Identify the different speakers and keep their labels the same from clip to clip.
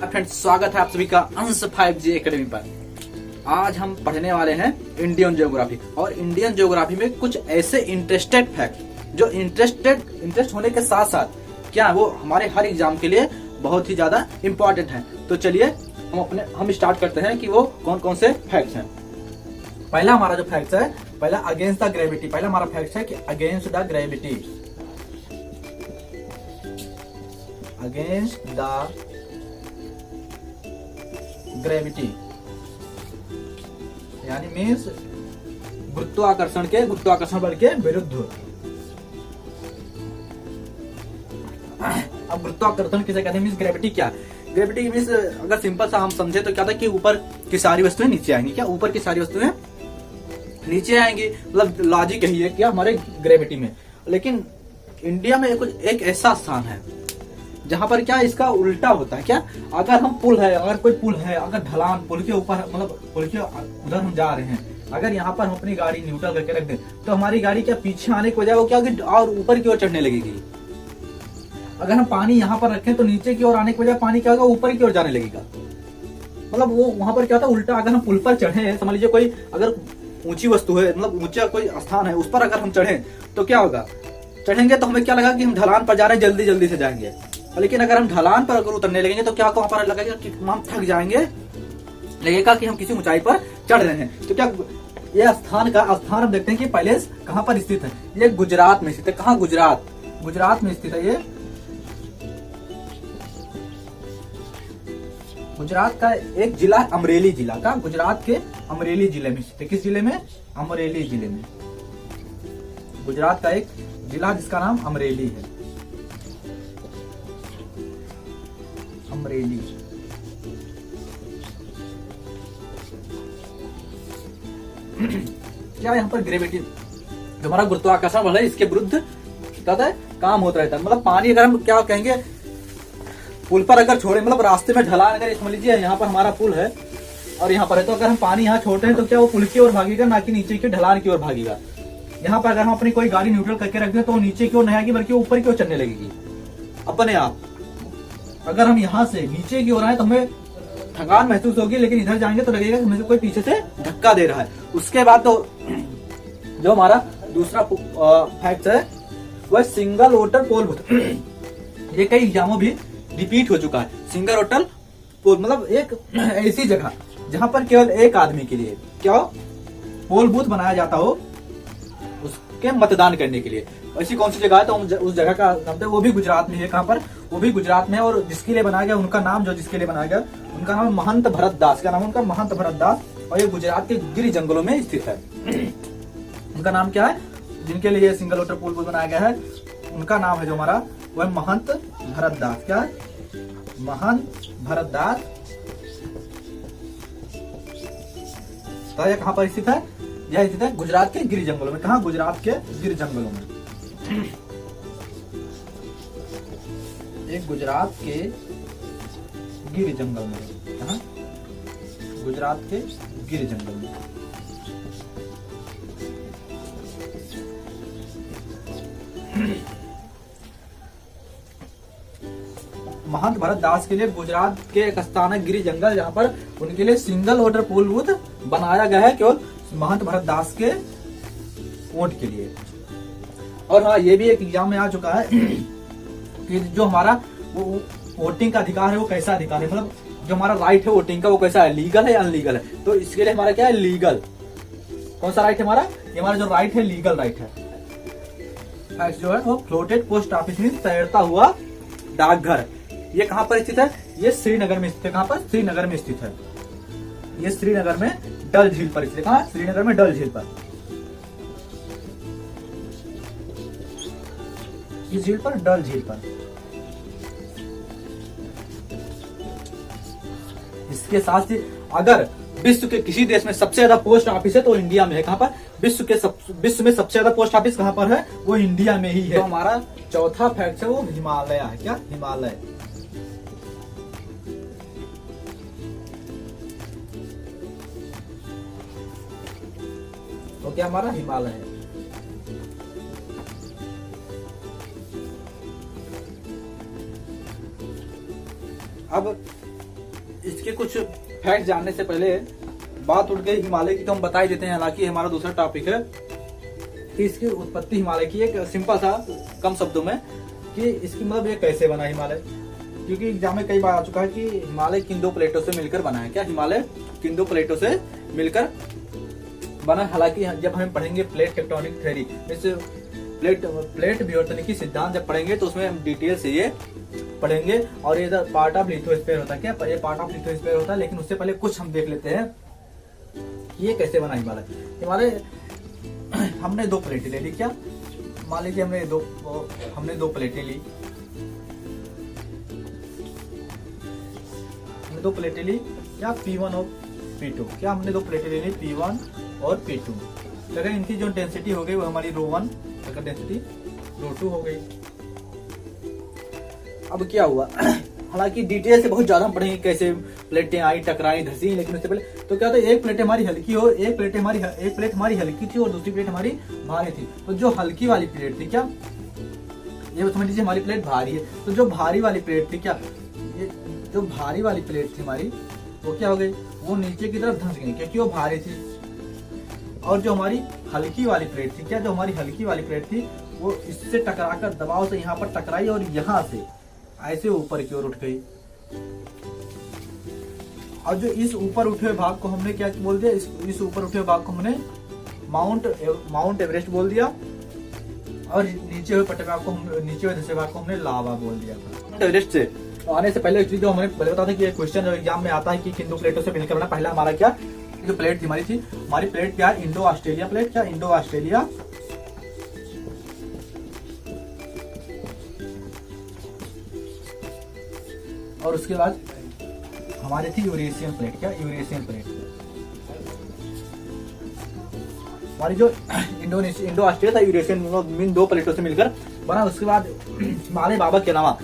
Speaker 1: Friends, स्वागत है आप सभी का अंश 5G एकेडमी पर। आज हम पढ़ने वाले हैं इंडियन ज्योग्राफी। और इंडियन ज्योग्राफी में कुछ ऐसे इंटरेस्टेड फैक्ट जो इंटरेस्ट होने के साथ साथ क्या वो हमारे हर एग्जाम के लिए बहुत ही ज्यादा इम्पोर्टेंट है। तो चलिए हम स्टार्ट करते हैं कि वो कौन कौन से फैक्ट्स हैं। पहला हमारा जो फैक्ट है, पहला अगेंस्ट द ग्रेविटी। पहला हमारा फैक्ट है कि against the gravity, against the gravity यानी मीन्स गुरुत्वाकर्षण बल के विरुद्ध। अब गुरुत्वाकर्षण किसे कहते हैं, मीन्स ग्रेविटी क्या है? ग्रेविटी मीन्स अगर सिंपल सा हम समझे तो क्या था कि ऊपर की सारी वस्तुएं नीचे आएंगी। क्या ऊपर की सारी वस्तुएं नीचे आएंगी? मतलब लॉजिक यही है क्या हमारे ग्रेविटी में। लेकिन इंडिया में एक ऐसा स्थान है जहां पर क्या इसका उल्टा होता है। क्या अगर हम अगर कोई पुल है, अगर ढलान पुल के ऊपर, मतलब पुल के उधर हम जा रहे हैं, अगर यहाँ पर हम अपनी गाड़ी न्यूट्रल करके रख दें तो हमारी गाड़ी क्या पीछे आने की बजाय वो क्या होगी और ऊपर की ओर चढ़ने लगेगी। अगर हम पानी यहाँ पर रखें तो नीचे की ओर आने की बजाय पानी क्या होगा, ऊपर की ओर जाने लगेगा। मतलब वो वहां पर क्या होता है उल्टा। अगर हम पुल पर चढ़े, समझ लीजिए कोई अगर ऊंची वस्तु है, मतलब ऊंचा कोई स्थान है, उस पर अगर हम चढ़े तो क्या होगा, चढ़ेंगे तो हमें क्या लगा कि हम ढलान पर जा रहे हैं, जल्दी जल्दी से जाएंगे। लेकिन अगर हम ढलान पर अगर उतरने लगेंगे तो क्या वहां पर लगेगा कि हम थक जाएंगे, लगेगा कि हम किसी ऊंचाई पर चढ़ रहे हैं। तो क्या ये स्थान हम देखते हैं कि पहले कहां पर स्थित है। ये गुजरात में स्थित है। कहां? गुजरात में स्थित है। ये गुजरात का एक जिला, अमरेली जिला का, गुजरात के अमरेली जिले में स्थित है। किस जिले में? अमरेली जिले में। गुजरात का एक जिला जिसका नाम अमरेली है, अमरेली। क्या यहाँ पर ग्रेविटी जो हमारा गुरुत्वाकर्षण बल है इसके विरुद्ध क्या है, काम होता रहता है। मतलब पानी अगर हम क्या कहेंगे पुल पर अगर छोड़े, मतलब रास्ते में ढलान, अगर समझ लीजिए यहाँ पर हमारा पुल है और यहाँ पर है, तो अगर हम पानी यहाँ छोड़ते हैं तो क्या वो पुल की ओर भागेगा, ना कि नीचे की ढलान की ओर भागेगा। यहाँ पर अगर हम अपनी कोई गाड़ी न्यूट्रल करके रख दें तो वो नीचे की ओर नहीं आएगी बल्कि ऊपर की ओर चलने लगेगी अपने आप। अगर हम यहाँ से नीचे की ओर आए तो हमें थकान महसूस होगी, लेकिन इधर जाएंगे तो लगेगा कि हमें कोई पीछे से धक्का दे रहा है। उसके बाद तो जो हमारा दूसरा फैक्ट है वह सिंगल रोटर पोल बूथ। ये कई एग्जामों भी रिपीट हो चुका है। सिंगल रोटर पोल मतलब एक ऐसी जगह जहां पर केवल एक आदमी के लिए क्या पोल बूथ बनाया जाता हो उसके मतदान करने के लिए। ऐसी कौन सी जगह है? तो उस जगह का नाम है, वो भी गुजरात में है। कहां पर? वो भी गुजरात में है। और जिसके लिए बनाया गया उनका नाम, जिसके लिए बनाया गया उनका नाम महंत भरत दास। क्या नाम है उनका? महंत भरत दास। और ये गुजरात के गिर जंगलों में स्थित है। उनका नाम क्या है जिनके लिए सिंगल रोटर पुल बनाया गया है? उनका नाम है जो हमारा वह महंत भरत दास। क्या? महंत भरत दास। तो यह कहां पर स्थित है? यह स्थित है गुजरात के गिर जंगलों में। कहा? गुजरात के गिर जंगलों में। एक गुजरात के गिर जंगल में। कहा? गुजरात के गिर जंगल में। महंत भरत दास के लिए गुजरात के एक स्थान है गिरी जंगल, जहां पर उनके लिए सिंगल रोटर पुल बूथ बनाया गया है केवल महंत भरत दास के वोट के लिए। और हाँ, ये भी एक एग्जाम में आ चुका है कि जो हमारा वोटिंग का अधिकार है वो कैसा अधिकार है, मतलब जो हमारा राइट है वोटिंग का वो कैसा है, लीगल है या अनलीगल है। तो इसके लिए हमारा क्या है, लीगल। कौन सा राइट है हमारा? ये हमारा जो राइट है लीगल राइट है। जो है वो फ्लोटेड पोस्ट ऑफिस में तैरता हुआ डाकघर। ये कहां पर स्थित है? ये श्रीनगर में स्थित है। कहां पर? श्रीनगर में स्थित है। ये श्रीनगर में डल झील पर स्थित है। कहां? श्रीनगर में डल झील पर। इस झील पर, डल झील पर। इसके साथ ही अगर विश्व के किसी देश में सबसे ज्यादा पोस्ट ऑफिस है तो इंडिया में है। कहां पर? विश्व में सबसे ज्यादा पोस्ट ऑफिस कहां पर है? वो इंडिया में ही है। तो हमारा चौथा फैक्ट है वो हिमालय है। क्या? हिमालय। तो क्या हमारा हिमालय है। अब इसके कुछ फैक्ट जानने से पहले बात उठ गई हिमालय की, तो हम बता ही देते हैं। हालांकि हमारा दूसरा टॉपिक है कि इसकी उत्पत्ति हिमालय की, एक सिंपल सा कम शब्दों में कि इसकी मतलब ये कैसे बना हिमालय। क्योंकि एग्जाम में कई बार आ चुका है कि हिमालय किन दो प्लेटों से मिलकर बना है। क्या हिमालय किन दो प्लेटों से मिलकर बना। हालांकि जब हम पढ़ेंगे प्लेट टेक्टोनिक थ्योरी, इस प्लेट विवर्तनिकी सिद्धांत जब पढ़ेंगे तो उसमें हम डिटेल से ये पढ़ेंगे। और ये पार्ट ऑफ लिथोस्फीयर होता है। क्या ये पार्ट ऑफ लिथोस्फीयर होता है। लेकिन उससे पहले कुछ हम देख लेते हैं ये कैसे बना हिमालय। हिमालय हमने दो प्लेटें ले ली। क्या मान लीजिए हमने दो प्लेटें ली, हमने दो प्लेटें ली क्या P1 और P2। क्या हमने दो प्लेटें ले ली P1 और P2। अगर इनकी जो डेंसिटी हो गई वो हमारी ρ1, अगर डेंसिटी ρ2 हो गई। अब क्या हुआ हालांकि डिटेल से बहुत ज्यादा हम पढ़ेंगे कैसे प्लेटें आई, टकराई, धसी। लेकिन उससे पहले तो क्या था, एक प्लेट हमारी हल्की हो, एक प्लेट हमारी हल्की थी और दूसरी प्लेट हमारी भारी थी। तो जो हल्की वाली प्लेट थी, क्या ये समझ लीजिए हमारी प्लेट भारी है। तो जो भारी वाली प्लेट थी, क्या ये जो भारी वाली प्लेट थी हमारी, वो क्या हो गई, वो नीचे की तरफ धंस गई क्योंकि वो भारी थी। और जो हमारी हल्की वाली प्लेट थी, क्या जो हमारी हल्की वाली प्लेट थी वो इससे टकराकर दबाव से यहाँ पर टकराई और यहाँ से ऐसे ऊपर की ओर उठ गई। और जो इस ऊपर उठे हुए भाग को हमने क्या बोल दिया, इस ऊपर उठे हुए भाग को हमने माउंट एवरेस्ट बोल दिया। और नीचे हुए पटे भाग को नीचे हुए धसे भाग को हमने लावा बोल दिया था। माउंट एवरेस्ट से आने से पहले जो हमने पहले बता था कि क्वेश्चन एग्जाम में आता है कि किन दो प्लेटों से मिलकर बना। पहला हमारा क्या, जो प्लेट थी हमारी प्लेट क्या है, इंडो ऑस्ट्रेलिया प्लेट। क्या इंडो ऑस्ट्रेलिया और उसके बाद हमारी थी यूरेशियन प्लेट। क्या यूरेशियन प्लेट हमारी जो इंडो ऑस्ट्रेलिया था, यूरेशियन मीन दो प्लेटों से मिलकर बना। उसके बाद हिमालय बाबा के अलावा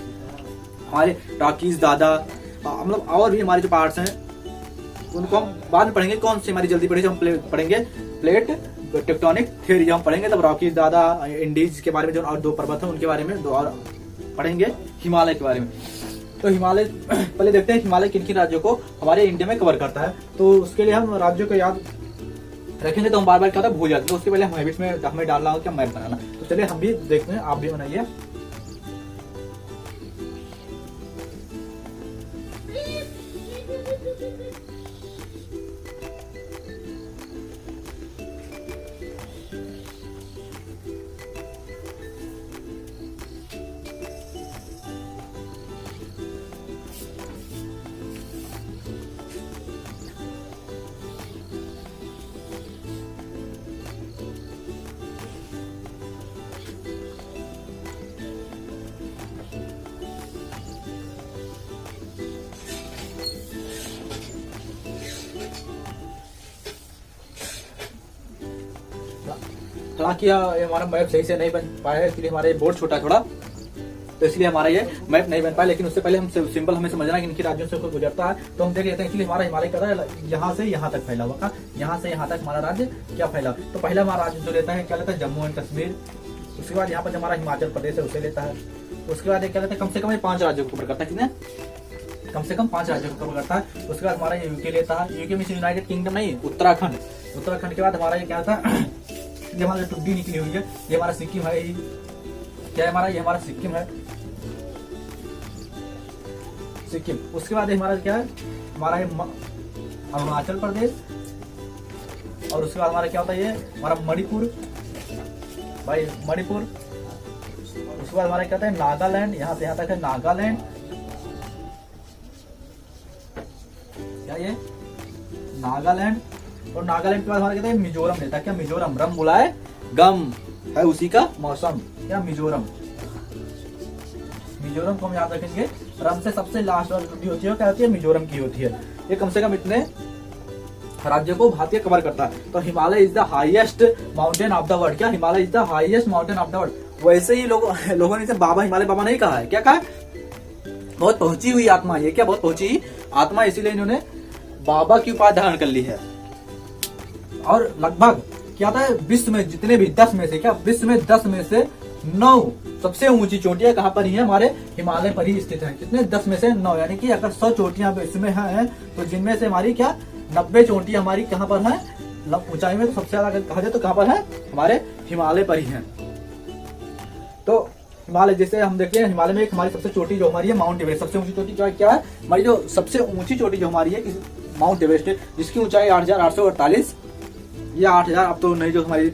Speaker 1: हमारे रॉकीज, दादा, मतलब और भी हमारे जो पार्ट्स हैं उनको हम बाद में पढ़ेंगे। कौन सी हमारी जल्दी पढ़ेंगे, हम पढ़ेंगे प्लेट टेक्टोनिक थ्योरी जब हम पढ़ेंगे, तब रॉकीज, दादा, इंडीज के बारे में जो और दो पर्वत है उनके बारे में और पढ़ेंगे। हिमालय के बारे में तो हिमालय पहले देखते हैं हिमालय किन किन राज्यों को हमारे इंडिया में कवर करता है। तो उसके लिए हम राज्यों को याद रखेंगे तो हम बार बार क्या भूल जाते हैं। तो उसके पहले हम हैबिट्स में हमें डालना होगा क्या मैप बनाना। तो चलिए हम भी देखते हैं, आप भी बनाइए। हालांकि हमारा मैप सही से नहीं बन पाया है, इसलिए हमारा बोर्ड छोटा थोड़ा, तो इसलिए हमारा ये मैप नहीं बन पाया। लेकिन उससे पहले हम सिंपल हमें समझना कि इनके राज्यों से कोई गुजरता है तो हम देख लेते हैं। इसलिए हमारा हिमालय का यहाँ से यहाँ तक फैला हुआ था, यहाँ से यहाँ तक हमारा राज्य क्या फैला। तो पहला हमारा राज्य जो लेता है क्या लेता है, जम्मू एंड कश्मीर। उसके बाद यहाँ पर हमारा हिमाचल प्रदेश है उसे लेता है। उसके बाद क्या लेता है, कम से कम 5 राज्यों को कवर करता है। कितने, कम से कम 5 राज्यों को कवर करता है। उसके बाद हमारा यूके लेता है। यूके में यूनाइटेड किंगडम नहीं, उत्तराखंड। उत्तराखंड के बाद हमारा ये क्या था, ये हमारा टुड्डी निकली हुई है, ये हमारा सिक्किम है। क्या है हमारा, ये हमारा सिक्किम है, सिक्किम। उसके बाद हमारा क्या है, हमारा अरुणाचल प्रदेश। और उसके बाद हमारा क्या होता है, ये हमारा मणिपुर भाई, मणिपुर। उसके बाद हमारा क्या होता है, नागालैंड। यहाँ से यहाँ तक है नागालैंड। क्या ये नागालैंड। और नागालैंड के बाद हमारा कहते हैं मिजोरम लेता है। क्या मिजोरम, रम बुलाए गम है उसी का मौसम। क्या मिजोरम, मिजोरम को हम याद रखेंगे। रम से सबसे लास्ट वाली होती है, क्या होती है, मिजोरम की होती है। ये कम से कम इतने राज्यों को भारतीय कवर करता है। तो Himalaya is the highest mountain of the world. क्या Himalaya is the highest mountain of the world. वैसे ही लोगों ने इसे बाबा हिमालय बाबा नहीं कहा है, क्या कहा है, बहुत पहुंची हुई आत्मा। ये क्या बहुत पहुंची हुई आत्मा, इसीलिए इन्होंने बाबा की उपाधि धारण कर ली है। और लगभग क्या था, विश्व में जितने भी 10 में से, क्या विश्व में 10 में से 9 सबसे ऊंची चोटियां कहाँ पर ही है, हमारे हिमालय पर ही स्थित है। कितने, 10 में से 9, यानी कि अगर 100 चोटियां इसमें हैं तो जिनमें से हमारी क्या 90 चोटियां हमारी कहाँ पर है ऊंचाई में, तो सबसे ज्यादा अगर कहा जाए तो कहाँ पर है, हमारे हिमालय पर ही है। तो हिमालय जैसे हम देखते हैं, हिमालय में एक हमारी सबसे चोटी जो हमारी है माउंट एवरेस्ट, सबसे ऊंची चोटी क्या है हमारी, जो सबसे ऊंची चोटी जो हमारी है माउंट एवरेस्ट है, जिसकी ऊंचाई 8,848 या 8,000 अब तो नहीं, जो हमारी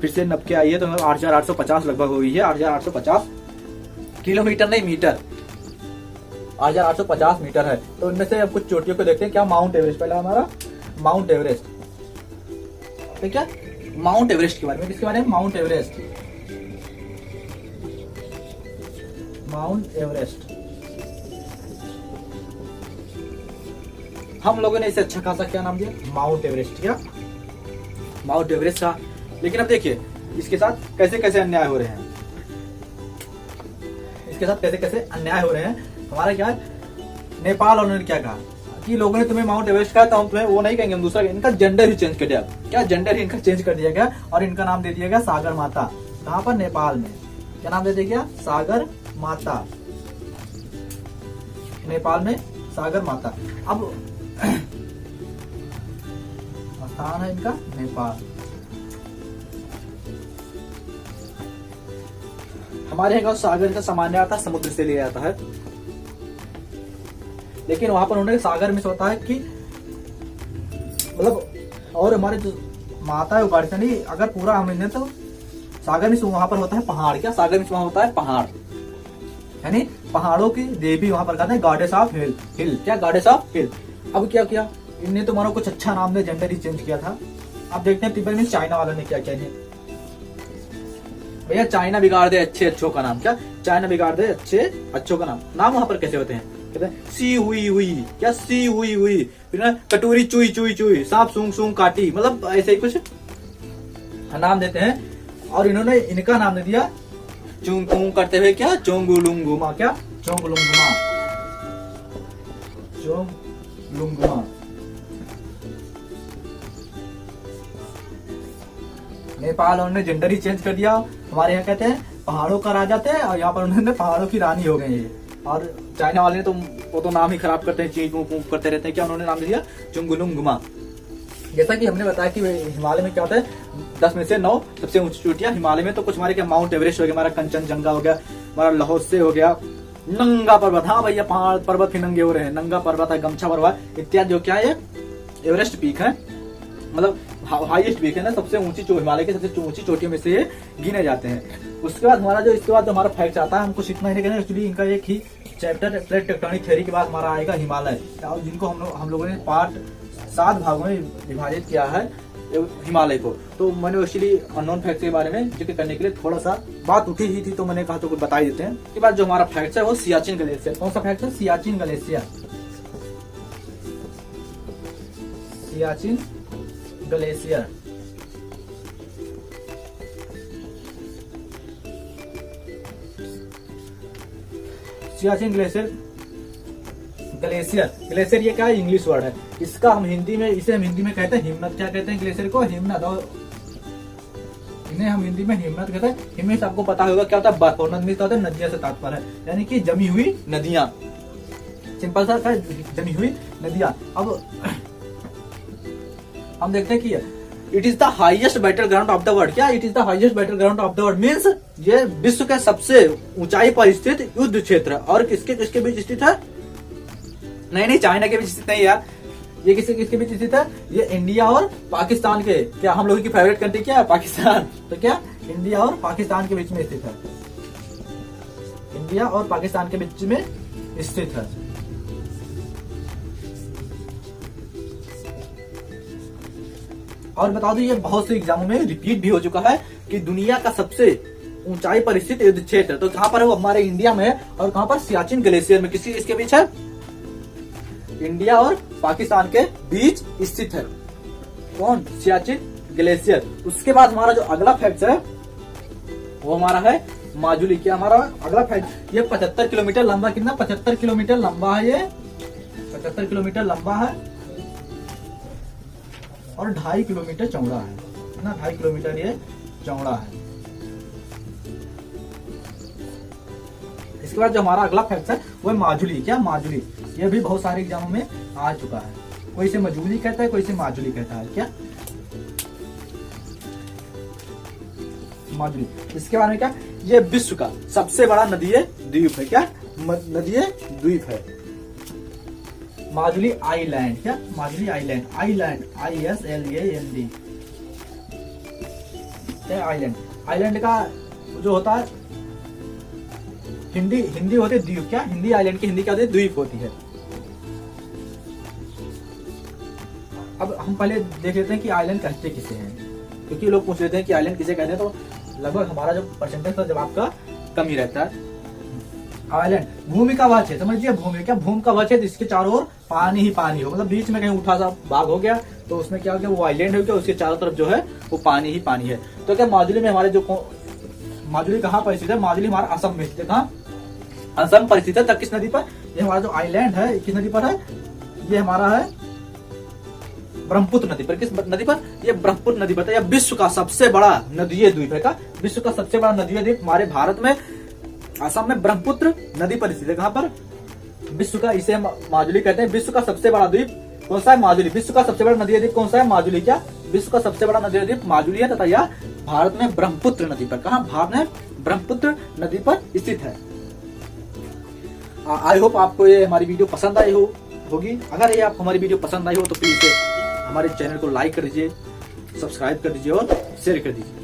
Speaker 1: फिर से नब के आई है तो 8,850 लगभग हुई है, 8,850 किलोमीटर नहीं मीटर, 8,850 मीटर है। तो इनमें से अब कुछ चोटियों को देखते हैं। क्या माउंट एवरेस्ट, पहला हमारा माउंट एवरेस्ट, ठीक है, माउंट एवरेस्ट के बारे में, किसके बारे में, माउंट एवरेस्ट, माउंट एवरेस्ट। हम लोगों ने इसे अच्छा खासा क्या नाम दिया, माउंट एवरेस्ट, क्या माउंट एवरेस्ट का। लेकिन अब देखिए इसके साथ कैसे कैसे अन्याय हो रहे हैं, इसके साथ कैसे कैसे अन्याय हो रहे हैं। हमारा क्या है, नेपाल उन्होंने क्या कहा कि लोगों ने तुम्हें माउंट एवरेस्ट कहा, तो हम तुम्हें वो नहीं कहेंगे, हम दूसरा, इनका जेंडर ही चेंज कर दिया, क्या जेंडर ही इनका चेंज कर दिया गया और इनका नाम दे दिया गया सागर माता। कहाँ पर, नेपाल में, क्या नाम दे दिया गया, सागर माता, नेपाल में सागर माता। अब स्थान है इनका नेपाल। हमारे यहाँ सागर का सामान्य आता समुद्र से लिया जाता है, लेकिन वहां पर उन्होंने सागर में होता है कि मतलब, और हमारे जो माता है उगाड़ता नहीं, अगर पूरा हम लें तो सागर में वहां पर होता है पहाड़, क्या सागर में वहां होता है पहाड़, यानी पहाड़ों की देवी वहां पर कहते हैं गॉडेस ऑफ हिल, हिल क्या गॉडेस ऑफ हिल। अब क्या किया इनने, तो मानो कुछ अच्छा नाम दे, जेंडर ही चेंज किया था। अब देखते हैं तिब्बत में चाइना वालों ने क्या किया है। भैया चाइना बिगाड़ दे अच्छे अच्छों का नाम, क्या चाइना बिगाड़ दे अच्छे अच्छों का नाम, नाम वहां पर कैसे होते हैं, कहते हैं सी हुई हुई, क्या सी हुई हुई, फिर कटोरी चुई चुई चुई, सांप सूंग सूंग काटी, मतलब ऐसे ही कुछ नाम देते हैं। और इन्होंने इनका नाम दे दिया चूंग कूंग करते हुए, क्या चोंगुलुंगुमा, क्या चोंगुलुंगुमा, चोंगुलुंगुमा। नेपाल उन्होंने जेंडर ही चेंज कर दिया, हमारे यहाँ कहते हैं पहाड़ों का राजा थे और यहाँ पर उन्होंने पहाड़ों की रानी हो गई है। और चाइना वाले ने तो वो तो नाम ही खराब करते हैं, चीज करते रहते हैं, क्या उन्होंने नाम दिया चुंगुलुंगुमा। जैसा कि हमने बताया कि हिमालय में क्या होता है 10 में से 9 सबसे ऊंची चोटियां हिमालय में, तो कुछ हमारे क्या माउंट एवरेस्ट हो गया, हमारा कंचनजंगा हो गया, हमारा लाहौसे हो गया, नंगा पर्वत, हाँ भैया पहाड़ पर्वत ही नंगे हो रहे हैं, नंगा पर्वत है, गमछा पर्वत इत्यादि, जो क्या है एवरेस्ट पीक है, मतलब हाईएस्ट पीक है ना, सबसे ऊंची हिमालय के सबसे ऊंची चोटियों में से ये गिने जाते हैं। उसके बाद हमारा जो इसके बाद जो हमारा फैक्ट आता है, हमको सीखना ही नहीं, एक्चुअली इनका एक ही चैप्टर प्लेट टेक्टोनिक थ्योरी के बाद हमारा आएगा हिमालय, जिनको हम लोगों ने पार्ट 7 भागों में विभाजित किया है हिमालय को। तो मैंने एक्चुअली अननोन फैक्ट के बारे में जिक्र करने के लिए थोड़ा सा बात उठी ही थी, तो मैंने कहा तो कुछ बता ही देते हैं। इसके बाद जो हमारा फैक्ट है वो सियाचिन ग्लेशियर। कौन सा फैक्ट है, Siachen glacier, Siachen glacier. Siachen glacier, glacier glacier ये क्या है, इंग्लिश वर्ड है, इसका हम हिंदी में, इसे हम हिंदी में कहते हैं हिमनद। क्या कहते हैं ग्लेशियर को, हिमनद, और इन्हें हम हिंदी में हिमनद कहते हैं। हिमनद आपको पता होगा क्या होता है, बर्फ, और नद होता है नदियां से तात्पर्य है, यानी कि जमी हुई नदियां, सिंपल सा क्या जमी हुई नदियां। अब हम देखते हैं कि it is the highest battle ground of the world, क्या it is the highest battle ground of the world means ये विश्व के सबसे ऊंचाई पर स्थित युद्ध क्षेत्र। और किसके किसके बीच स्थित है, नहीं चाइना के बीच स्थित नहीं यार, ये किसके बीच स्थित है, ये इंडिया और पाकिस्तान के, क्या हम लोगों की फेवरेट कंट्री क्या है, पाकिस्तान, तो क्या इंडिया और पाकिस्तान के बीच में स्थित है, इंडिया और पाकिस्तान के बीच में स्थित है। और बता दो ये बहुत से एग्जामों में रिपीट भी हो चुका है कि दुनिया का सबसे ऊंचाई पर स्थित युद्ध क्षेत्र, तो कहां पर है वो, हमारे इंडिया में है। और कहां पर, सियाचिन ग्लेशियर में, किसी इसके बीच है, इंडिया और पाकिस्तान के बीच स्थित है, कौन, सियाचिन ग्लेशियर। उसके बाद हमारा जो अगला फैक्ट है वो हमारा है माजुली। क्या हमारा अगला फैक्ट, ये 75 किलोमीटर लंबा, कितना 75 किलोमीटर लंबा है, ये 75 किलोमीटर लंबा है और 2.5 किलोमीटर चौड़ा है, कितना 2.5 किलोमीटर ये चौड़ा है। इसके बाद जो हमारा अगला फैक्ट है वो है माजुली। क्या माजुली, ये भी बहुत सारे एग्जामों में आ चुका है। कोई इसे मजूली कहता है, कोई इसे माजुली कहता है। क्या माजुली, इसके बारे में क्या, ये विश्व का सबसे बड़ा नदीय द्वीप है। क्या नदीय द्वीप है माजुली आइलैंड। क्या Majuli island, island ISLAND, island. Island का जो होता है हिंदी होती है द्वीप। क्या हिंदी आइलैंड की हिंदी क्या होती है, द्वीप होती है। अब हम पहले देख लेते हैं कि आइलैंड कहते किसे हैं, क्योंकि लोग पूछ लेते हैं कि आइलैंड किसे कहते हैं, तो लगभग हमारा जो परसेंटेज था जवाब का कम ही रहता है। आइलैंड भूमि का वह क्षेत्र, समझिए भूमि, क्या भूमि का वह क्षेत्र इसके चारों ओर पानी ही पानी हो, मतलब बीच में कहीं उठा सा भाग हो गया तो उसमें क्या हो गया, वो आइलैंड हो गया, उसके चारों तरफ जो है वो पानी ही पानी है। तो क्या माजुली में हमारे जो माजुली कहाँ पर स्थित है, माजुली हमारा असम में स्थित है। कहाँ, असम पर स्थित है। तब किस नदी पर, ये हमारा जो आइलैंड है किस नदी पर है, ये हमारा है ब्रह्मपुत्र नदी पर। किस नदी पर, ये ब्रह्मपुत्र नदी पर। यह विश्व का सबसे बड़ा नदीय द्वीप है। का विश्व का सबसे बड़ा नदीय द्वीप हमारे भारत में असम में ब्रह्मपुत्र नदी पर स्थित है। कहाँ पर, विश्व का, इसे माजुली कहते हैं। विश्व का सबसे बड़ा द्वीप कौन सा है, माजुली। विश्व का सबसे बड़ा नदीय द्वीप कौन सा है, माजुली। क्या विश्व का सबसे बड़ा नदीय द्वीप माजुली है, तथा यह भारत में ब्रह्मपुत्र नदी पर, कहा भारत में ब्रह्मपुत्र नदी पर स्थित है। आई होप आपको ये हमारी वीडियो पसंद आई होगी। अगर ये आपको हमारी वीडियो पसंद आई हो तो प्लीज हमारे चैनल को लाइक कर दीजिए, सब्सक्राइब कर दीजिए और शेयर कर दीजिए।